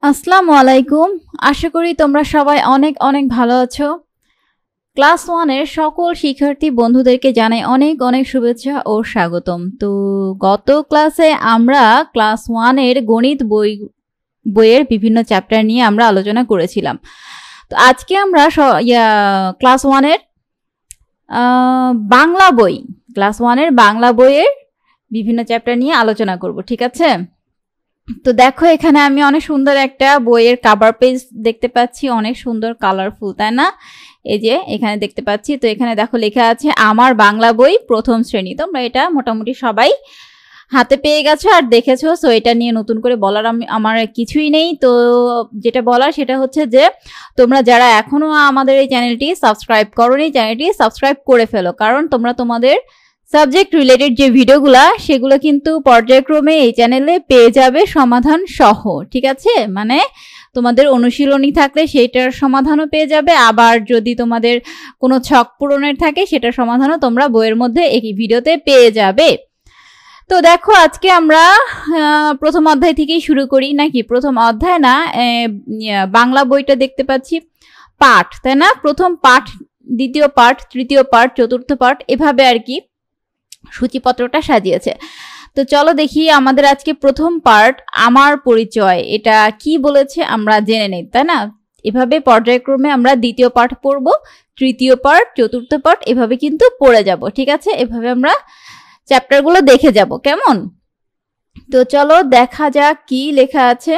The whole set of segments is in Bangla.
আসসালামু আলাইকুম। আশা করি তোমরা সবাই অনেক অনেক ভালো আছো। ক্লাস 1 এর সকল শিক্ষার্থী বন্ধুদেরকে জানাই অনেক অনেক শুভেচ্ছা ও স্বাগতম। তো গত ক্লাসে আমরা ক্লাস 1 এর গণিত বইয়ের বিভিন্ন চ্যাপ্টার নিয়ে আমরা আলোচনা করেছিলাম। তো আজকে আমরা ক্লাস 1 এর বাংলা বই ক্লাস 1 এর বাংলা বইয়ের বিভিন্ন চ্যাপ্টার নিয়ে আলোচনা করব, ঠিক আছে? তো দেখো, এখানে আমি অনেক সুন্দর একটা বইয়ের কভার পেজ দেখতে পাচ্ছি, অনেক সুন্দর কালারফুল, তাই না? এই যে এখানে দেখতে পাচ্ছি। তো এখানে দেখো লেখা আছে আমার বাংলা বই প্রথম শ্রেণী। তোমরা এটা মোটামুটি সবাই হাতে পেয়ে গেছো আর দেখেছো। সো এটা নিয়ে নতুন করে বলার আমার কিছুই নেই। তো যেটা বলার সেটা হচ্ছে যে তোমরা যারা এখনো আমাদের এই চ্যানেলটি সাবস্ক্রাইব করোনি, চ্যানেলটি সাবস্ক্রাইব করে ফেলো, কারণ তোমরা তোমাদের সাবজেক্ট রিলেটেড যে ভিডিওগুলা সেগুলো কিন্তু পর্যায়ক্রমে এই চ্যানেলে পেয়ে যাবে সমাধান সহ, ঠিক আছে? মানে তোমাদের অনুশীলনী থাকলে সেইটার সমাধানও পেয়ে যাবে, আবার যদি তোমাদের কোনো ছক পূরণের থাকে সেটার সমাধানও তোমরা বইয়ের মধ্যে এই ভিডিওতে পেয়ে যাবে। তো দেখো, আজকে আমরা প্রথম অধ্যায় থেকেই শুরু করি, নাকি? প্রথম অধ্যায় না, বাংলা বইটা দেখতে পাচ্ছি পাঠ, তাই না? প্রথম পাঠ, দ্বিতীয় পাঠ, তৃতীয় পাঠ, চতুর্থ পাঠ, এভাবে আর কি সূচিপত্রটা সাজিয়েছে। তো চলো দেখি আমাদের আজকে প্রথম পার্ট আমার পরিচয়, এটা কি বলেছে আমরা জেনে নেই, তাই না? এভাবে পর্যায়ক্রমে আমরা দ্বিতীয় পাঠ পড়ব, তৃতীয় পাঠ, চতুর্থ পাঠ, এভাবে কিন্তু পড়ে যাব, ঠিক আছে? এভাবে আমরা চ্যাপ্টারগুলো দেখে যাব, কেমন? তো চলো দেখা যাক কি লেখা আছে।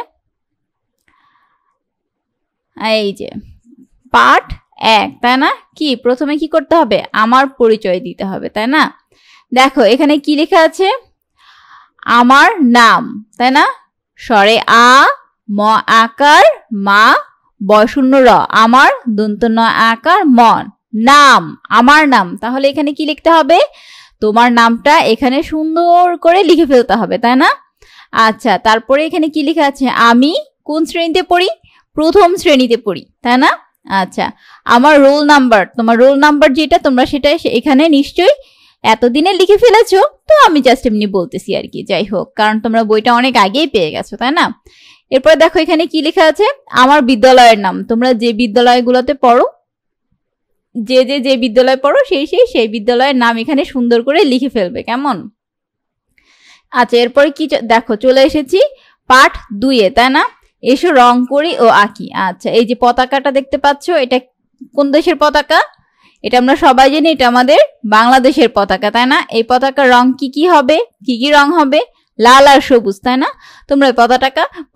এই যে পাঠ 1, তাই না? কি প্রথমে কি করতে হবে? আমার পরিচয় দিতে হবে, তাই না? দেখো এখানে কি লেখা আছে, আমার নাম, তাই না? স্বরে আ, ম আকার, মা, বয়শূন্য র, আমার দন্ত ন আকার, মন, নাম, আমার নাম। তাহলে এখানে কি লিখতে হবে? তোমার নামটা এখানে সুন্দর করে লিখে ফেলতে হবে, তাই না? আচ্ছা, তারপরে এখানে কি লেখা আছে? আমি কোন শ্রেণীতে পড়ি? প্রথম শ্রেণীতে পড়ি, তাই না? আচ্ছা, আমার রোল নাম্বার, তোমার রোল নাম্বার যেটা তোমরা সেটা এখানে নিশ্চয়ই এতদিনে লিখে ফেলেছো। তো আমি জাস্ট এমনি বলতেছি আর কি, যাই হোক, কারণ তোমরা বইটা অনেক আগেই পেয়ে গেছো, তাই না? এরপর দেখো এখানে কি লেখা আছে, আমার বিদ্যালয়ের নাম। তোমরা যে বিদ্যালয়গুলোতে পড়ো, যে বিদ্যালয়ে পড়ো সেই বিদ্যালয়ের নাম এখানে সুন্দর করে লিখে ফেলবে, কেমন? আচ্ছা, এরপরে কি দেখো, চলে এসেছি পাঠ 2-এ, তাই না? এসো রং করি ও আঁকি। আচ্ছা, এই যে পতাকাটা দেখতে পাচ্ছ, এটা কোন দেশের পতাকা? এটা আমরা সবাই জানি, এটা আমাদের বাংলাদেশের পতাকা, তাই না? এই পতাকার রং কি কি হবে? কি কি রং হবে? লাল আর সবুজ, তাই না? তোমরা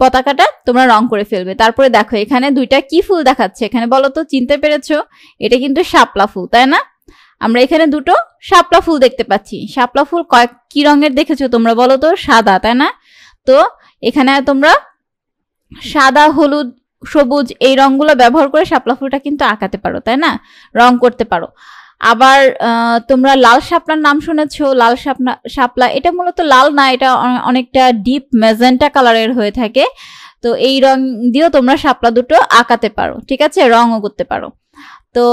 পতাকাটা তোমরা রং করে ফেলবে। তারপরে দেখো এখানে দুইটা কি ফুল দেখাচ্ছে, এখানে বলো তো, চিনতে পেরেছো? এটা কিন্তু শাপলা ফুল, তাই না? আমরা এখানে দুটো শাপলা ফুল দেখতে পাচ্ছি। শাপলা ফুল কি রঙের দেখেছো তোমরা বলো তো? সাদা, তাই না? তো এখানে তোমরা সাদা, হলুদ, সবুজ এই রংগুলো ব্যবহার করে শাপলা ফুলটা কিন্তু আঁকাতে পারো, তাই না? রং করতে পারো। আবার তোমরা লাল শাপলার নাম শুনেছো? লাল শাপলা এটা মূলত লাল না, এটা অনেকটা ডিপ ম্যাজেন্টা কালারের হয়ে থাকে। তো এই রং দিয়েও তোমরা শাপলা দুটো আঁকাতে পারো, ঠিক আছে? রঙও করতে পারো। তো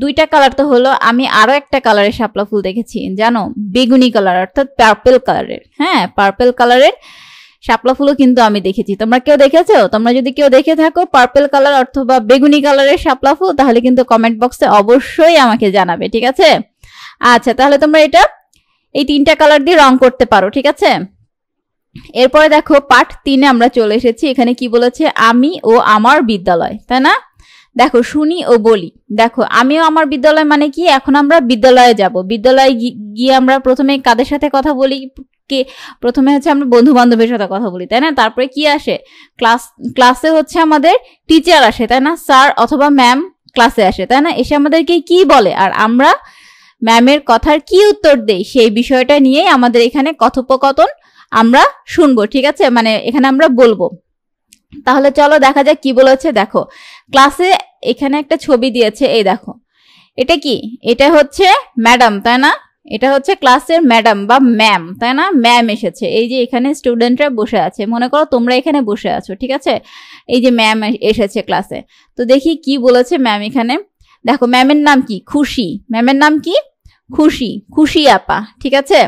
দুইটা কালার তো হলো, আমি আরো একটা কালারের শাপলা ফুল দেখেছি, জানো? বেগুনি কালার, অর্থাৎ পার্পল কালারের। হ্যাঁ, পার্পল কালারের শাপলা ফুলও কিন্তু আমি দেখেছি। তোমরা কেউ দেখেছো? তোমরা যদি কেউ দেখে থাকো পার্পল কালার অথবা বেগুনি কালারের শাপলা ফুল, তাহলে কিন্তু কমেন্ট বক্সে অবশ্যই আমাকে জানাবে, ঠিক আছে? আচ্ছা, তাহলে তোমরা এই 3টা কালার দিয়ে রং করতে পারো, ঠিক আছে? এরপরে দেখো পাঠ 3-এ আমরা চলে এসেছি। এখানে কি বলেছে? আমি ও আমার বিদ্যালয়, তাই না? দেখো শুনি ও বলি। দেখো আমিও আমার বিদ্যালয় মানে কি? এখন আমরা বিদ্যালয়ে যাব। বিদ্যালয়ে গিয়ে আমরা প্রথমে কাদের সাথে কথা বলি? প্রথমে হচ্ছে আমরা বন্ধু বান্ধবের সাথে কথা বলি, তাই না? তারপরে কি আসে? ক্লাসে হচ্ছে আমাদের টিচার আসে, তাই না? স্যার অথবা ম্যাম ক্লাসে আসে, তাই না? এসে আমাদেরকে কি বলে আর আমরা ম্যামের কথার কি উত্তর দেই, সেই বিষয়টা নিয়েই আমাদের এখানে কথোপকথন আমরা শুনবো, ঠিক আছে? মানে এখানে আমরা বলবো। তাহলে চলো দেখা যাক কি বলেছে। দেখো ক্লাসে এখানে একটা ছবি দিয়েছে, এই দেখো, এটা কি? এটা হচ্ছে ম্যাডাম, তাই না? এটা হচ্ছে ক্লাসের ম্যাডাম বা ম্যাম, তাই না? ম্যাম এসেছে। এই যে এখানে স্টুডেন্টরা বসে আছে, মনে করো তোমরা এখানে বসে আছো, ঠিক আছে? এই যে ম্যাম এসেছে ক্লাসে। তো দেখি কি বলেছে ম্যাম এখানে। দেখো ম্যামের নাম কি? খুশি। ম্যামের নাম কি? খুশি। খুশি আপা, ঠিক আছে?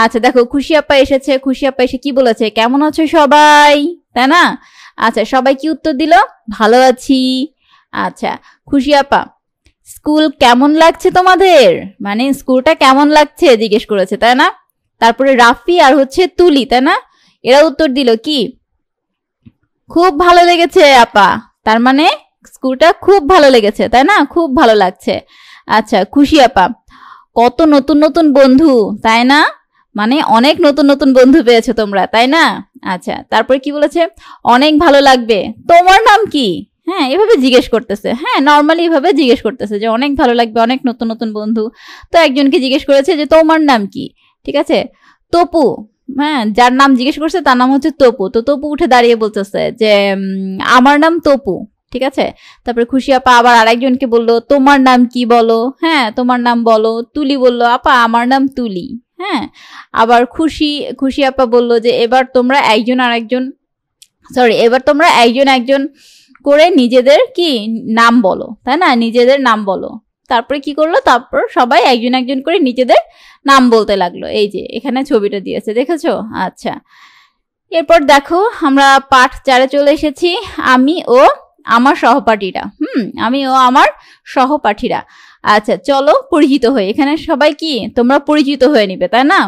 আচ্ছা দেখো খুশি আপা এসেছে। খুশি আপা এসে কি বলেছে? কেমন আছো সবাই, তাই না? আচ্ছা সবাই কি উত্তর দিল? ভালো আছি। আচ্ছা খুশি আপা, স্কুল কেমন লাগছে তোমাদের? মানে স্কুলটা কেমন লাগছে জিজ্ঞেস করেছে, তাই না? তারপরে রাফি আর হচ্ছে তুলি, তাই না? এরা উত্তর দিল কি? খুব ভালো লেগেছে আপা। তার মানে স্কুলটা খুব ভালো লেগেছে, তাই না? খুব ভালো লাগছে। আচ্ছা খুশি আপা, কত নতুন নতুন বন্ধু, তাই না? মানে অনেক নতুন নতুন বন্ধু পেয়েছো তোমরা, তাই না? আচ্ছা তারপরে কি বলেছে? অনেক ভালো লাগবে। তোমার নাম কি? হ্যাঁ এভাবে জিজ্ঞেস করতেছে, হ্যাঁ নর্মালি এভাবে জিজ্ঞেস করতেছে যে অনেক ভালো লাগবে, অনেক নতুন নতুন বন্ধু। তো একজনকে জিজ্ঞেস করেছে যে তোমার নাম কি, ঠিক আছে? তপু, হ্যাঁ যার নাম জিজ্ঞেস করছে তার নাম হচ্ছে তপু। তো তপু উঠে দাঁড়িয়ে বলতেছে যে আমার নাম তপু, ঠিক আছে? তারপরে খুশি আপা আবার আরেকজনকে বললো তোমার নাম কি বলো, হ্যাঁ তোমার নাম বলো। তুলি বলল আপা আমার নাম তুলি, হ্যাঁ। আবার খুশি আপা বলল যে এবার তোমরা একজন একজন করে নিজেদের কি নাম বলো, তাই না? নিজেদের নাম বলো। তারপরে কি করলো? তারপর সবাই একজন একজন করে নিজেদের নাম বলতে লাগলো। এই যে এখানে ছবিটা দিয়েছে, দেখেছো? আচ্ছা এরপর দেখো আমরা পাঠ 4-এ চলে এসেছি। আমি ও আমার সহপাঠীরা। আচ্ছা চলো পরিচিত হই। এখানে সবাই কি তোমরা পরিচিত হয়ে নিবে, তাই না?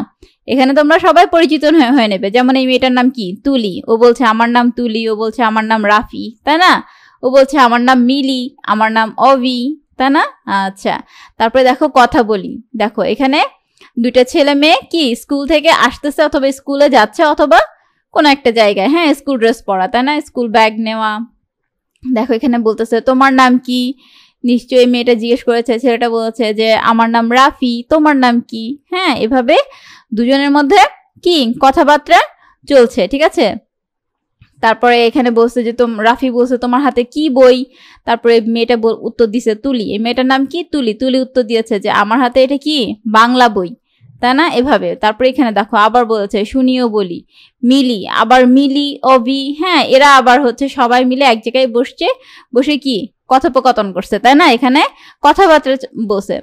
এখানে তোমরা সবাই পরিচিত হয়ে নেবে। যেমন এই মেয়েটার নাম কি? তুলি। ও বলছে আমার নাম তুলি, ও বলছে আমার নাম রাফি, তাই না? ও বলছে আমার নাম মিলি, আমার নাম অভি, তাই না? আচ্ছা তারপরে দেখো কথা বলি। দেখো এখানে দুইটা ছেলে মেয়ে কি স্কুল থেকে আসতেছে, অথবা স্কুলে যাচ্ছে, অথবা কোন একটা জায়গায়, হ্যাঁ স্কুল ড্রেস পরা, তাই না? স্কুল ব্যাগ নেওয়া। দেখো এখানে বলতেছে তোমার নাম কি? নিশ্চয়ই মেয়েটা জিজ্ঞেস করেছে, ছেলেটা বলেছে যে আমার নাম রাফি, তোমার নাম কি? হ্যাঁ এভাবে দুজনের মধ্যে কি কথাবার্তা চলছে, ঠিক আছে? তারপরে এখানে বলছে যে রাফি বলছে তোমার হাতে কি বই? তারপরে মেয়েটা উত্তর দিছে তুলি। এই মেয়েটার নাম কি? তুলি। তুলি উত্তর দিয়েছে যে আমার হাতে এটা কি? বাংলা বই, তাই না? এভাবে। তারপরে এখানে দেখো আবার বলেছে শুনিও বলি। মিলি, আবার মিলি অভি, হ্যাঁ এরা আবার হচ্ছে সবাই মিলে এক জায়গায় বসে কি কথোপকথন করছে, তাই না? এখানে কথাবার্তা বসে।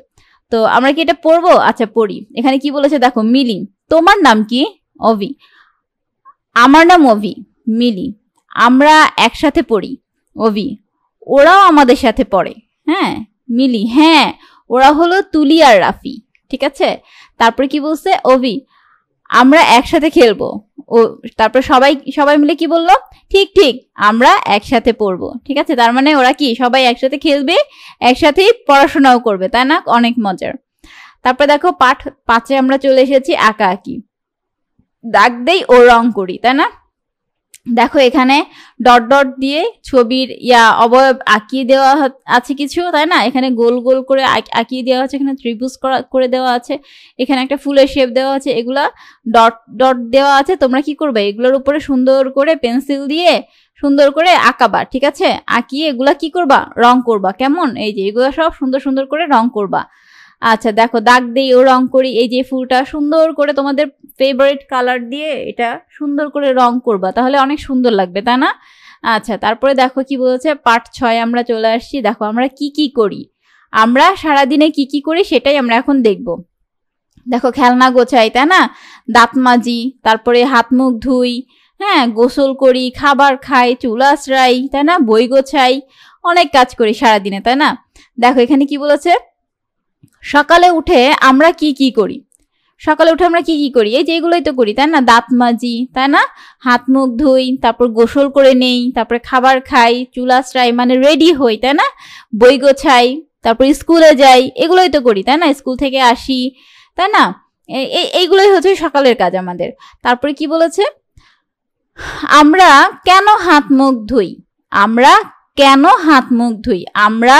তো আমরা কি এটা পড়বো? আচ্ছা পড়ি। এখানে কি বলেছে দেখো, মিলি তোমার নাম কি? অভি, আমার নাম অভি। মিলি আমরা একসাথে পড়ি। অভি ওরাও আমাদের সাথে পড়ে। হ্যাঁ মিলি হ্যাঁ ওরা হলো তুলি আর রাফি, ঠিক আছে? তারপরে কি বলছে? অভি আমরা একসাথে খেলবো। ও তারপর সবাই মিলে কি বললো? ঠিক আমরা একসাথে পড়বো, ঠিক আছে? তার মানে ওরা কি সবাই একসাথে খেলবে, একসাথেই পড়াশোনাও করবে, তাই না? অনেক মজার। তারপর দেখো পাঠ 5-এ আমরা চলে এসেছি আঁকা আঁকি। দাগ দেই ও রং করি, তাই না? দেখো এখানে ডট ডট দিয়ে ছবির অবয়ব আঁকিয়ে দেওয়া আছে কিছু, তাই না? এখানে গোল গোল করে আঁকিয়ে দেওয়া আছে, এখানে ত্রিভুজ করে দেওয়া আছে, এখানে একটা ফুলের শেপ দেওয়া আছে, এগুলা ডট ডট দেওয়া আছে। তোমরা কি করবে? এগুলোর উপরে সুন্দর করে পেন্সিল দিয়ে সুন্দর করে আঁকাবা, ঠিক আছে? আঁকিয়ে এগুলা কি করবা? রং করবা। কেমন? এই যে এগুলা সব সুন্দর সুন্দর করে রং করবা। আচ্ছা দেখো দাগ দেই ও রং করি। এই যে ফুলটা সুন্দর করে তোমাদের ফেভারিট কালার দিয়ে এটা সুন্দর করে রং করবা, তাহলে অনেক সুন্দর লাগবে, তাই না? আচ্ছা তারপরে দেখো কি বলেছে, পার্ট 6 আমরা চলে আসছি। দেখো আমরা কি করি, আমরা সারাদিনে কি করি সেটাই আমরা এখন দেখব। দেখো খেলনা গোছাই, তাই না? দাঁত মাজি, তারপরে হাত মুখ ধুই, হ্যাঁ গোসল করি, খাবার খাই, চুল আঁচড়াই, তাই না? বই গোছাই, অনেক কাজ করি সারাদিনে, তাই না? দেখো এখানে কি বলেছে, সকালে উঠে আমরা কি করি? সকালে উঠে আমরা কি করি? এই যে এগুলোই তো করি, তাই না? দাঁত মাজি, তাই না? হাত মুখ ধুই, তারপর গোসল করে নেই, তারপরে খাবার খাই, চুল আঁচড়াই মানে রেডি হই, তাই না? বই গোছাই, তারপর স্কুলে যাই, এগুলোই তো করি, তাই না? স্কুল থেকে আসি, তাই না? এইগুলোই হচ্ছে সকালের কাজ আমাদের। তারপরে কি বলেছে, আমরা কেন হাত মুখ ধুই? আমরা কেন হাত মুখ ধুই? আমরা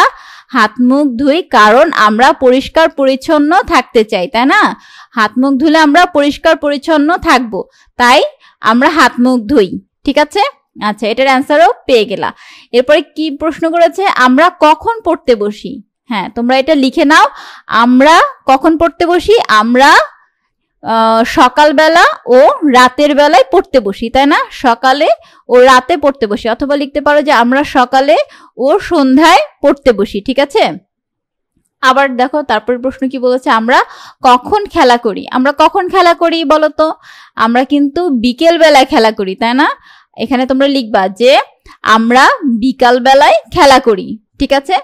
হাত মুখ ধুই কারণ আমরা পরিষ্কার পরিচ্ছন্ন থাকতে চাই, তাই না? হাত মুখ ধুলে আমরা পরিষ্কার পরিচ্ছন্ন থাকবো, তাই আমরা হাত মুখ ধুই, ঠিক আছে? আচ্ছা এটার অ্যান্সারও পেয়ে গেলা। এরপরে কি প্রশ্ন করেছে, আমরা কখন পড়তে বসি? হ্যাঁ তোমরা এটা লিখে নাও। আমরা কখন পড়তে বসি? আমরা সকালবেলা ও রাতের বেলায় পড়তে বসি, তাই না? সকালে ও রাতে পড়তে বসি, অথবা লিখতে পারো যে আমরা সকালে ও সন্ধ্যায় পড়তে বসি, ঠিক আছে? আবার দেখো তারপর প্রশ্ন কি বলেছে, আমরা কখন খেলা করি? আমরা কখন খেলা করি বলো তো? আমরা কিন্তু বিকেল বেলায় খেলা করি, তাই না? এখানে তোমরা লিখবা যে আমরা বিকাল বেলায় খেলা করি, ঠিক আছে।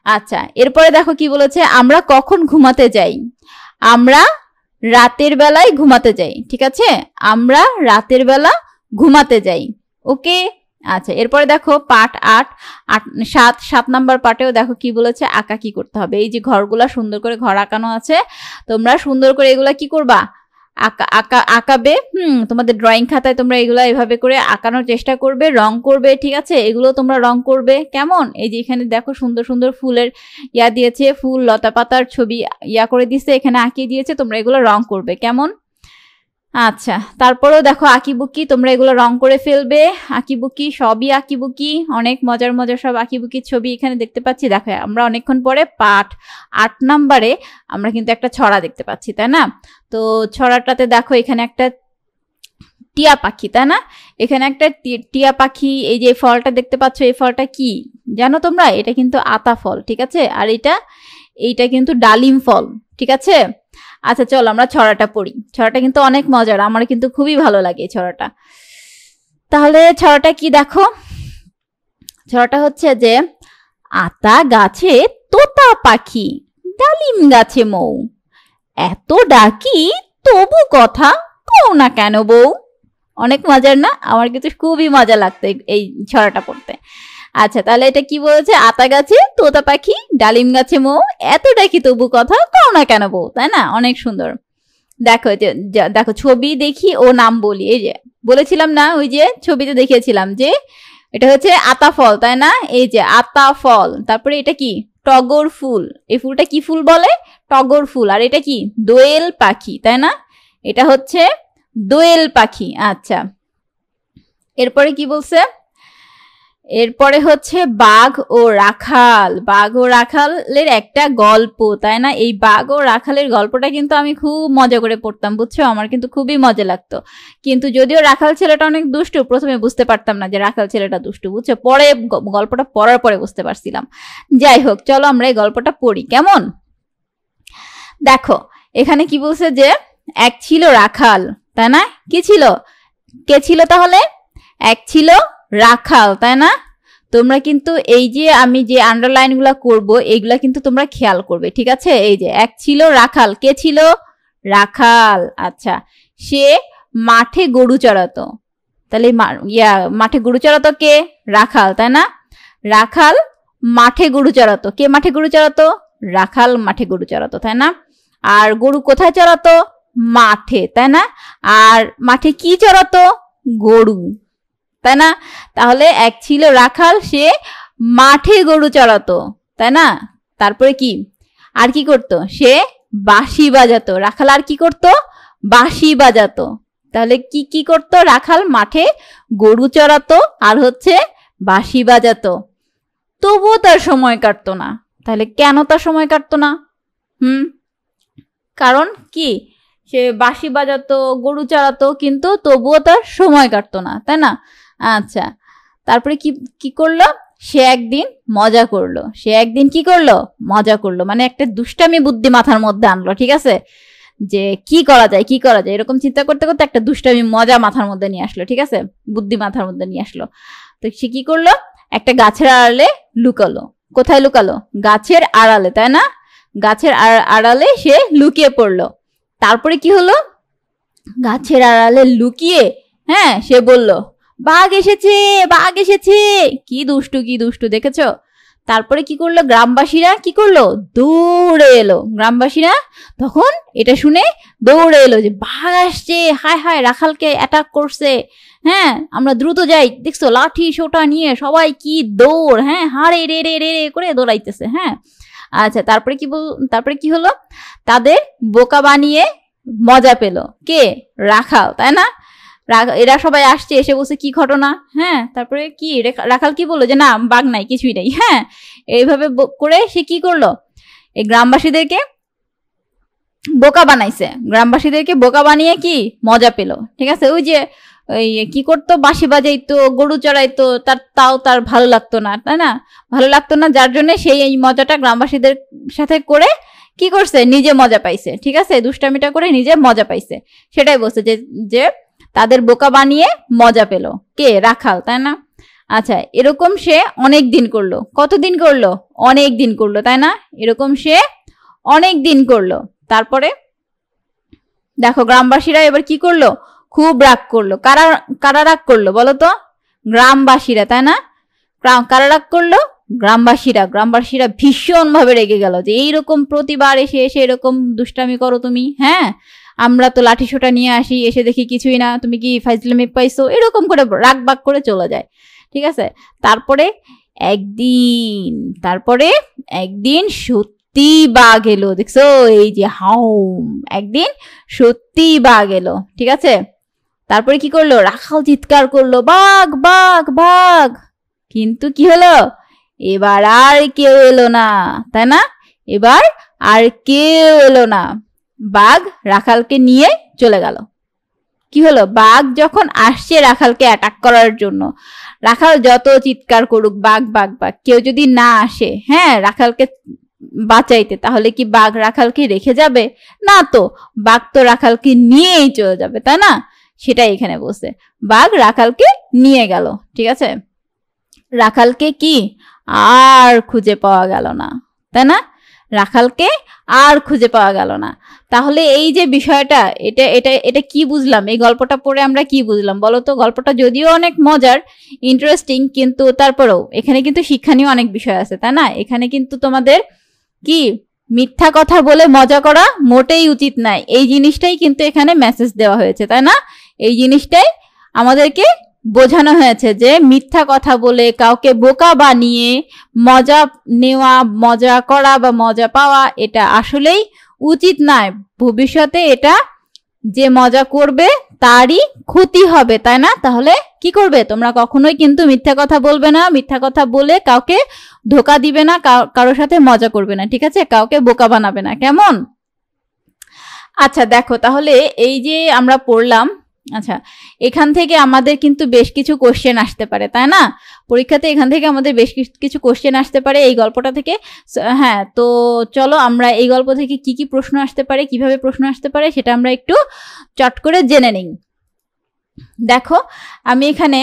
আচ্ছা, এরপরে দেখো কি বলেছে, আমরা কখন ঘুমাতে যাই? আমরা রাতের বেলায় ঘুমাতে যাই, ঠিক আছে, আমরা রাতের বেলা ঘুমাতে যাই। ওকে। আচ্ছা, এরপরে দেখো পার্ট 7 নাম্বার পার্টেও দেখো কি বলেছে, আঁকা কি করতে হবে। এই যে ঘরগুলা সুন্দর করে ঘর আঁকানো আছে, তোমরা সুন্দর করে এগুলা কি করবা, আঁকাবে। তোমাদের ড্রয়িং খাতায় তোমরা এগুলা এভাবে করে আঁকানোর চেষ্টা করবে, রং করবে, ঠিক আছে। এগুলো তোমরা রং করবে কেমন, এই যে এখানে দেখো সুন্দর সুন্দর ফুলের ইয়া দিয়েছে, ফুল লতা পাতার ছবি ইয়া করে দিয়েছে, এখানে আঁকিয়ে দিয়েছে, তোমরা এগুলো রং করবে কেমন। আচ্ছা, তারপরেও দেখো আঁকিবুকি তোমরা এগুলো রং করে ফেলবে, আঁকিবুকি সবই আঁকিবুকি, অনেক মজার মজার সব আঁকিবুকির ছবি এখানে দেখতে পাচ্ছি। দেখো আমরা অনেকক্ষণ পরে পার্ট 8 নাম্বারে আমরা কিন্তু একটা ছড়া দেখতে পাচ্ছি, তাই না। তো ছড়াটাতে দেখো এখানে একটা টিয়া পাখি, তাই না, এখানে একটা টিয়া পাখি, এই যে ফলটা দেখতে পাচ্ছ, এই ফলটা কি জানো তোমরা, এটা কিন্তু আতা ফল, ঠিক আছে, আর এইটা কিন্তু ডালিম ফল, ঠিক আছে। আচ্ছা চলো আমরা ছড়াটা পড়ি, ছড়াটা কিন্তু অনেক মজার, আমার কিন্তু খুবই ভালো লাগে এই ছড়াটা। তাহলে ছড়াটা কি দেখো, ছড়াটা হচ্ছে যে আতা গাছে তোতা পাখি, ডালিম গাছে মৌ, এত ডাকি তবু কথা কও না কেন বউ। অনেক মজার না, আমার কিন্তু খুবই মজা লাগতো এই ছড়াটা পড়তে। আচ্ছা, তাহলে এটা কি বলেছে, আতা গাছে তোতা পাখি, ডালিম গাছে মৌ, এত ডাকি তবু কথা কও না কেন বউ, তাই না, অনেক সুন্দর। দেখো দেখো ছবি দেখি ও নাম বলি, এই যে বলেছিলাম না, ওই যে ছবিতে দেখিয়েছিলাম যে এটা হচ্ছে আতা ফল, তাই না, এই যে আতা ফল। তারপরে এটা কি, টগর ফুল, এই ফুলটা কি ফুল বলে, টগর ফুল। আর এটা কি, দোয়েল পাখি, তাই না, এটা হচ্ছে দোয়েল পাখি। আচ্ছা, এরপরে কি বলছে, এরপরে হচ্ছে বাঘ ও রাখাল, বাঘ ও রাখালের একটা গল্প, তাই না। এই বাঘ ও রাখালের গল্পটা কিন্তু আমি খুব মজা করে পড়তাম, বুঝছো, আমার কিন্তু খুবই মজা লাগতো। কিন্তু যদিও রাখাল ছেলেটা অনেক দুষ্টু, প্রথমে বুঝতে পারতাম না যে রাখাল ছেলেটা দুষ্টু, বুঝছো, পরে গল্পটা পড়ার পরে বুঝতে পারছিলাম। যাই হোক, চলো আমরা এই গল্পটা পড়ি কেমন। দেখো এখানে কি বলছে যে এক ছিল রাখাল, তাই না, কি ছিল, কে ছিল তাহলে, এক ছিল রাখাল, তাই না। তোমরা কিন্তু এই যে আমি যে আন্ডারলাইন গুলা করবো এইগুলা কিন্তু তোমরা খেয়াল করবে, ঠিক আছে। এই যে এক ছিল রাখাল, কে ছিল, রাখাল। আচ্ছা, সে মাঠে গরু চড়াতো, তাহলে মাঠে গরু চড়াতো কে, রাখাল, তাই না। রাখাল মাঠে গরু চড়াতো, কে মাঠে গরু চড়াতো, রাখাল মাঠে গরু চড়াতো, তাই না। আর গরু কোথায় চড়াতো, মাঠে, তাই না। আর মাঠে কি চড়াতো, গরু, তাই না। তাহলে এক ছিল রাখাল, সে মাঠে গরু চড়াতো, তাই না। তারপরে কি, আর কি করতো, সে বাঁশি বাজাতো, রাখাল আর কি করতো, বাঁশি বাজাতো। তাহলে কি কি করতো, রাখাল মাঠে গরু চড়াতো আর হচ্ছে বাঁশি বাজাতো, তবুও তার সময় কাটতো না। তাহলে কেন তার সময় কাটতো না, কারণ কি, সে বাঁশি বাজাতো গরু চড়াতো কিন্তু তবুও তার সময় কাটতো না, তাই না। আচ্ছা, তারপরে কি কি করলো, সে একদিন মজা করলো, সে একদিন কি করলো, মজা করলো, মানে একটা দুষ্টামি বুদ্ধি মাথার মধ্যে আনলো, ঠিক আছে, যে কি করা যায় কি করা যায়, এরকম চিন্তা করতে করতে একটা দুষ্টামি মজা মাথার মধ্যে নিয়ে আসলো, ঠিক আছে, বুদ্ধি মাথার মধ্যে নিয়ে আসলো। তো সে কি করলো, একটা গাছের আড়ালে লুকালো, কোথায় লুকালো, গাছের আড়ালে, তাই না, গাছের আড়ালে সে লুকিয়ে পড়লো। তারপরে কি হলো, গাছের আড়ালে লুকিয়ে হ্যাঁ সে বলল বাঘ এসেছে, বাঘ এসেছে, কি দুষ্টু কি দুষ্টু, দেখেছো। তারপরে কি করলো, গ্রামবাসীরা কি করলো, দৌড়ে এলো, গ্রামবাসীরা তখন এটা শুনে দৌড়ে এলো যে বাঘ আসছে, হায় হায় রাখালকে অ্যাটাক করছে, হ্যাঁ আমরা দ্রুত যাই। দেখছো লাঠি সোটা নিয়ে সবাই কি দৌড়, হ্যাঁ হাড়ে রে রে রে করে দৌড়াইতেছে, হ্যাঁ। আচ্ছা, তারপরে কি হলো, তাদের বোকা বানিয়ে মজা পেল কে, রাখাল, তাই না। এরা সবাই আসছে, এসে বলছে কি ঘটনা, হ্যাঁ। তারপরে কি রাখাল কি বললো যে না বাঘ নাই, কিছুই নেই, হ্যাঁ। এইভাবে করে সে কি করলো, এই গ্রামবাসীদেরকে বোকা বানাইছে, গ্রামবাসীদেরকে বোকা বানিয়ে কি মজা পেল, ঠিক আছে। ওই যে ওই কি করতো, বাঁশি বাজাইতো, গরু চড়াইতো, তাও তার ভালো লাগতো না, তাই না, ভালো লাগতো না, যার জন্য সেই এই মজাটা গ্রামবাসীদের সাথে করে কি করছে, নিজে মজা পাইছে, ঠিক আছে, দুষ্টামিটা করে নিজে মজা পাইছে। সেটাই বলছে যে তাদের বোকা বানিয়ে মজা পেল। কে? রাখাল, তাই না? আচ্ছা, এরকম সে অনেক দিন করলো। কতদিন করলো? অনেক দিন করলো, তাই না? এরকম সে অনেক দিন করলো। তারপরে দেখো গ্রামবাসীরা এবার কি করলো? খুব রাগ করলো। কারা কারা রাগ করলো বলো তো? গ্রামবাসীরা, তাই না? কারা রাগ করলো? গ্রামবাসীরা। গ্রামবাসীরা ভীষণ ভাবে রেগে গেল যে এইরকম প্রতিবার এসে এসে এরকম দুষ্টামি করো তুমি। হ্যাঁ, আমরা তো লাঠি সোটা নিয়ে আসি, এসে দেখি কিছুই না, তুমি কি ফাইজলামি পাইছো? এরকম করে রাগ বাগ করে চলে যায়। ঠিক আছে। তারপরে একদিন সত্যি বাঘ এলো। দেখছো এই যে হাউম, একদিন সত্যি বাঘ এলো। ঠিক আছে। তারপরে কি করলো? রাখাল চিৎকার করলো, বাঘ বাঘ বাঘ। কিন্তু কি হলো? এবার আর কেউ এলো না, তাই না? এবার আর কেউ এলো না। বাঘ রাখালকে নিয়ে চলে গেল। কি হলো? বাঘ যখন আসছে রাখালকে অ্যাটাক করার জন্য, রাখাল যত চিৎকার করুক বাঘ বাঘ বাঘ, কেউ যদি না আসে হ্যাঁ রাখালকে বাঁচাইতে, তাহলে কি বাঘ রাখালকে রেখে যাবে? না তো, বাঘ তো রাখালকে নিয়েই চলে যাবে, তাই না? সেটাই এখানে বলছে, বাঘ রাখালকে নিয়ে গেল। ঠিক আছে। রাখালকে কি আর খুঁজে পাওয়া গেল না, তাই না? রাখালকে আর খুঁজে পাওয়া গেল না। তাহলে এই যে বিষয়টা, এটা এটা এটা কি বুঝলাম? এই গল্পটা পড়ে আমরা কি বুঝলাম বলো তো? গল্পটা যদিও অনেক মজার, ইন্টারেস্টিং, কিন্তু তারপরেও এখানে কিন্তু শিক্ষণীয় অনেক বিষয় আছে, তাই না? এখানে কিন্তু তোমাদের কি মিথ্যা কথা বলে মজা করা মোটেই উচিত নাই, এই জিনিসটাই কিন্তু এখানে মেসেজ দেওয়া হয়েছে, তাই না? এই জিনিসটাই আমাদেরকে বোঝানো হয়েছে যে মিথ্যা কথা বলে কাউকে বোকা বানিয়ে মজা নেওয়া, মজা করা বা মজা পাওয়া এটা আসলেই উচিত নয়। ভবিষ্যতে এটা যে মজা করবে তারই ক্ষতি হবে, তাই না? তাহলে কি করবে? তোমরা কখনোই কিন্তু মিথ্যা কথা বলবে না, মিথ্যা কথা বলে কাউকে ধোকা দিবে না, কারোর সাথে মজা করবে না। ঠিক আছে। কাউকে বোকা বানাবে না, কেমন? আচ্ছা দেখো, তাহলে এই যে আমরা পড়লাম, আচ্ছা এখান থেকে আমাদের কিন্তু বেশ কিছু কোশ্চেন আসতে পারে, তাই না? পরীক্ষাতে এখান থেকে আমাদের বেশ কিছু কোশ্চেন আসতে পারে এই গল্পটা থেকে। হ্যাঁ, তো চলো আমরা এই গল্প থেকে কি কি প্রশ্ন আসতে পারে, কিভাবে প্রশ্ন আসতে পারে সেটা আমরা একটু চট করে জেনে নিই। দেখো আমি এখানে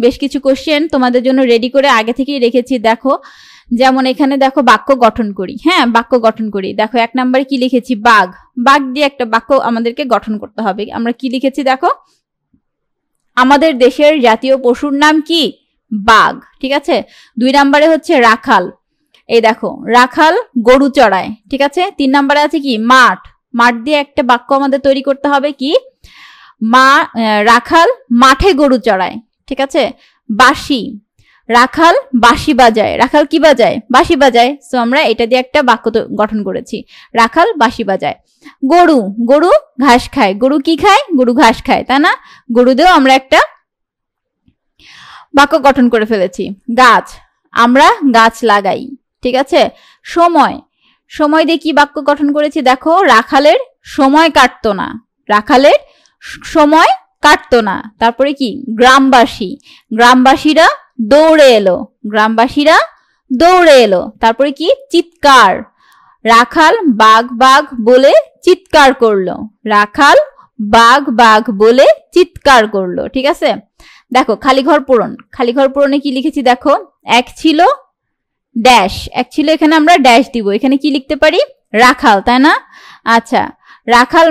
বেশ কিছু কোশ্চেন তোমাদের জন্য রেডি করে আগে থেকেই রেখেছি। দেখো যেমন এখানে দেখো বাক্য গঠন করি। হ্যাঁ, বাক্য গঠন করি। দেখো 1 নম্বরে কি লিখেছি? বাঘ। বাঘ দিয়ে একটা বাক্য আমাদেরকে গঠন করতে হবে। আমরা কি লিখেছি দেখো? আমাদের দেশের জাতীয় পশুর নাম কি? বাঘ। ঠিক আছে। 2 নম্বরে হচ্ছে রাখাল। এই দেখো রাখাল গরু চড়ায়। ঠিক আছে। 3 নম্বরে আছে কি? মাঠ। মাঠ দিয়ে একটা বাক্য আমাদের তৈরি করতে হবে কি? রাখাল মাঠে গরু চড়ায়। ঠিক আছে। বাঁশি। রাখাল বাঁশি বাজায়। রাখাল কি বাজায়? বাঁশি বাজায়। সো আমরা এটা দিয়ে একটা বাক্য গঠন করেছি, রাখাল বাঁশি বাজায়। গরু। গরু ঘাস খায়। গরু কি খায়? গরু ঘাস খায়, তাই না? গরু দিয়েও আমরা একটা বাক্য গঠন করে ফেলেছি। গাছ। আমরা গাছ লাগাই। ঠিক আছে। সময়। সময় দিয়ে কি বাক্য গঠন করেছি দেখো? রাখালের সময় কাটতো না। রাখালের সময় কাটতো না। তারপরে কি? গ্রামবাসী। গ্রামবাসীরা দৌড়ে এলো। গ্রামবাসীরা দৌড়ে এলো। তারপরে কি? চিৎকার। রাখাল বাঘ বাঘ বলে চিৎকার করলো। রাখাল বাঘ বাঘ বলে চিৎকার করলো। ঠিক আছে। দেখো খালি ঘর পূরণ। খালি ঘর পূরণে কি লিখেছি দেখো? এক ছিল ড্যাশ। এক ছিল, এখানে আমরা ড্যাশ দিব। এখানে কি লিখতে পারি? রাখাল, তাই না? আচ্ছা, রাখাল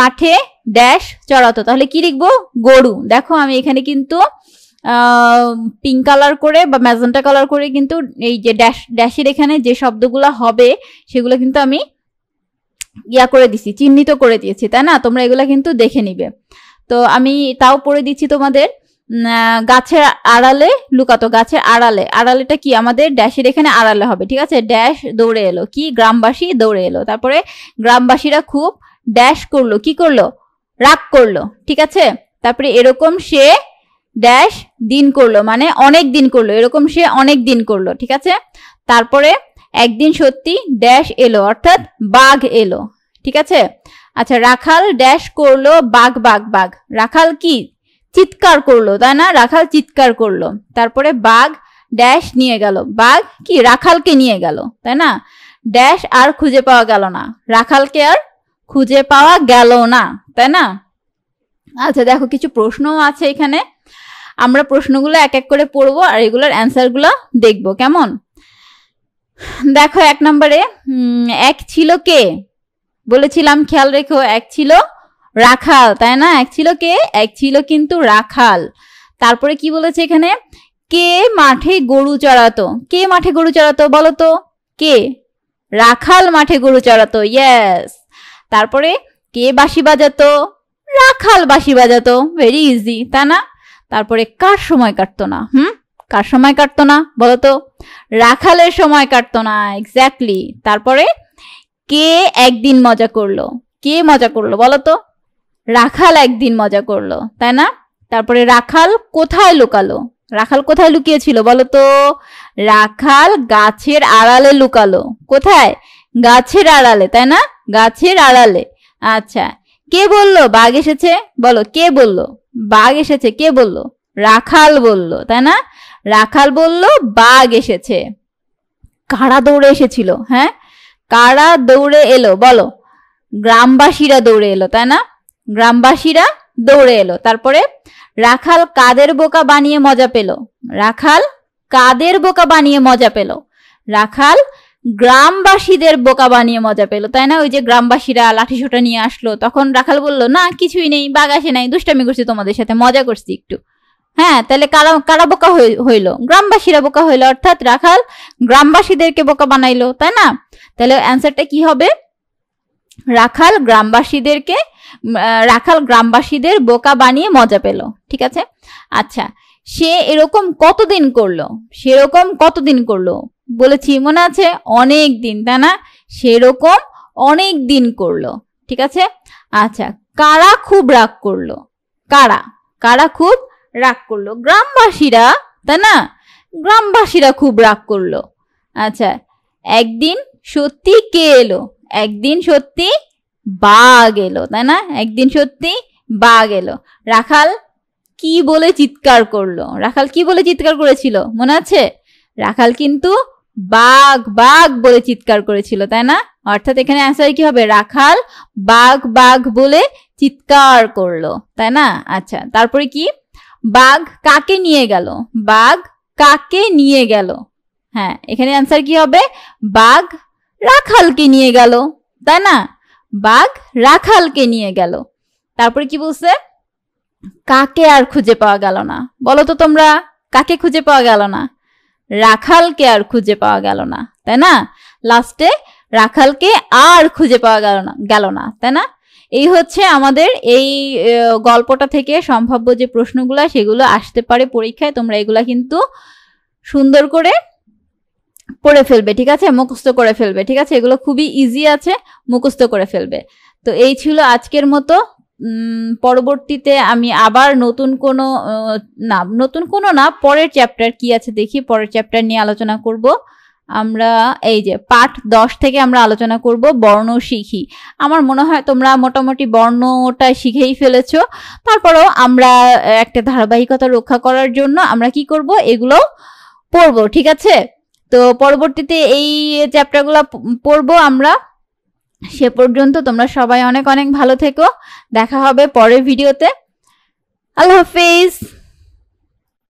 মাঠে ড্যাশ চড়াতো, তাহলে কি লিখবো? গরু। দেখো আমি এখানে কিন্তু পিঙ্ক কালার করে বা ম্যাজেন্টা কালার করে কিন্তু এই যে ড্যাশের এখানে যে শব্দগুলো হবে সেগুলো কিন্তু আমি করে দিছি, চিহ্নিত করে দিয়েছি, তাই না? তোমরা এগুলা কিন্তু দেখে নিবে। তো আমি তাও পড়ে দিচ্ছি তোমাদের। গাছের আড়ালে লুকাতো। গাছের আড়ালে। আড়ালেটা কি? আমাদের ড্যাশের এখানে আড়ালে হবে। ঠিক আছে। ড্যাশ দৌড়ে এলো। কি? গ্রামবাসী দৌড়ে এলো। তারপরে গ্রামবাসীরা খুব ড্যাশ করলো। কি করলো? রাগ করলো। ঠিক আছে। তারপরে এরকম সে ড্যাশ দিন করলো, মানে অনেক দিন করলো। এরকম সে অনেক দিন করলো। ঠিক আছে। তারপরে একদিন সত্যি ড্যাশ এলো, অর্থাৎ বাঘ এলো। ঠিক আছে। আচ্ছা, রাখাল ড্যাশ করলো বাঘ বাঘ বাঘ। রাখাল কি? চিৎকার করলো, তাই না? রাখাল চিৎকার করলো। তারপরে বাঘ ড্যাশ নিয়ে গেল। বাঘ কি? রাখালকে নিয়ে গেল, তাই না? ড্যাশ আর খুঁজে পাওয়া গেল না। রাখালকে আর খুঁজে পাওয়া গেল না, তাই না? আচ্ছা দেখো কিছু প্রশ্নও আছে এখানে, আমরা প্রশ্নগুলো এক এক করে পড়বো আর এগুলোর অ্যান্সারগুলো দেখবো, কেমন? দেখো 1 নম্বরে এক ছিল কে, বলেছিলাম খেয়াল রেখো, এক ছিল রাখাল, তাই না? এক ছিল কে? এক ছিল কিন্তু রাখাল। তারপরে কি বলেছে এখানে? কে মাঠে গরু চড়াতো? কে মাঠে গরু চড়াতো বলো তো? কে? রাখাল মাঠে গরু চড়াতো, ইয়েস। তারপরে কে বাঁশি বাজাতো? রাখাল বাঁশি বাজাতো, ভেরি ইজি, তাই না? তারপরে কার সময় কাটতো না? কার সময় কাটতো না বলো তো? রাখালের সময় কাটতো না, এক্স্যাক্টলি। তারপরে কে একদিন মজা করলো? কে মজা করলো বলো তো? রাখাল একদিন মজা করলো, তাই না? তারপরে রাখাল কোথায় লুকালো? রাখাল কোথায় লুকিয়েছিল বলো তো? রাখাল গাছের আড়ালে লুকালো। কোথায়? গাছের আড়ালে, তাই না? গাছের আড়ালে। আচ্ছা, কে বললো বাঘ এসেছে বলো? কে বললো বাঘ এসেছে? কে বললো? রাখাল বললো, তাই না? রাখাল বললো বাঘ এসেছে। কারা দৌড়ে এসেছিল? হ্যাঁ, কারা দৌড়ে এলো বলো? গ্রামবাসীরা দৌড়ে এলো, তাই না? গ্রামবাসীরা দৌড়ে এলো। তারপরে রাখাল কাদের বোকা বানিয়ে মজা পেল? রাখাল কাদের বোকা বানিয়ে মজা পেল? রাখাল গ্রামবাসীদের বোকা বানিয়ে মজা পেল, তাই না? ওই যে গ্রামবাসীরা লাঠি সোটা নিয়ে আসলো, তখন রাখাল বলল না কিছুই নেই, বাঘ আসে নাই, দুষ্টামি করছি তোমাদের সাথে, মজা করছি একটু। হ্যাঁ, তাহলে কারা কারা বোকা হইলো? গ্রামবাসীরা বোকা হইলো, অর্থাৎ রাখাল গ্রামবাসীদেরকে বোকা বানাইলো, তাই না? তাহলে অ্যান্সারটা কি হবে? রাখাল গ্রামবাসীদের বোকা বানিয়ে মজা পেল, ঠিক আছে? আচ্ছা, সে এরকম কতদিন করলো? সেরকম কতদিন করলো বলেছি, মনে আছে? অনেক দিন, তাই না? সেরকম অনেক দিন করলো, ঠিক আছে? আচ্ছা, কারা খুব রাগ করলো? কারা কারা খুব রাগ করলো? গ্রামবাসীরা, তাই না? গ্রামবাসীরা খুব রাগ করলো। আচ্ছা, একদিন সত্যি কে এলো? একদিন সত্যি বাঘ এলো, তাই না? একদিন সত্যি বাঘ এলো। রাখাল কি বলে চিৎকার করলো? রাখাল কি বলে চিৎকার করেছিল মনে আছে? রাখাল কিন্তু বাঘ বাঘ বলে চিৎকার করেছিল, তাই না? অর্থাৎ এখানে অ্যান্সার কি হবে? রাখাল বাঘ বাঘ বলে চিৎকার করলো, তাই না? আচ্ছা, তারপরে কি? বাঘ কাকে নিয়ে গেল? বাঘ কাকে নিয়ে গেল? হ্যাঁ, এখানে অ্যান্সার কি হবে? বাঘ রাখালকে নিয়ে গেল, তাই না? বাঘ রাখালকে নিয়ে গেল। তারপরে কি বলছে? কাকে আর খুঁজে পাওয়া গেল না বলো তো তোমরা? কাকে খুঁজে পাওয়া গেল না? রাখালকে আর খুঁজে পাওয়া গেল না, তাই না? লাস্টে রাখালকে আর খুঁজে পাওয়া গেল না, তাই না? এই হচ্ছে আমাদের এই গল্পটা থেকে সম্ভাব্য যে প্রশ্নগুলো সেগুলো আসতে পারে পরীক্ষায়। তোমরা এগুলা কিন্তু সুন্দর করে পড়ে ফেলবে, ঠিক আছে? মুখস্থ করে ফেলবে, ঠিক আছে? এগুলো খুবই ইজি আছে, মুখস্থ করে ফেলবে। তো এই ছিল আজকের মতো। পরবর্তীতে আমি আবার নতুন কোনো না পরের চ্যাপ্টার কি আছে দেখি, পরের চ্যাপ্টার নিয়ে আলোচনা করব আমরা। এই যে পাঠ 10 থেকে আমরা আলোচনা করব বর্ণ শিখি। আমার মনে হয় তোমরা মোটামুটি বর্ণটা শিখেই ফেলেছো, তারপরেও আমরা একটা ধারাবাহিকতা রক্ষা করার জন্য আমরা কি করব? এগুলো পড়বো, ঠিক আছে? তো পরবর্তীতে এই চ্যাপ্টারগুলো পড়বো আমরা। সে পর্যন্ত তোমরা সবাই অনেক অনেক ভালো থেকো। দেখা হবে পরের ভিডিওতে। আল্লাহ হাফেজ।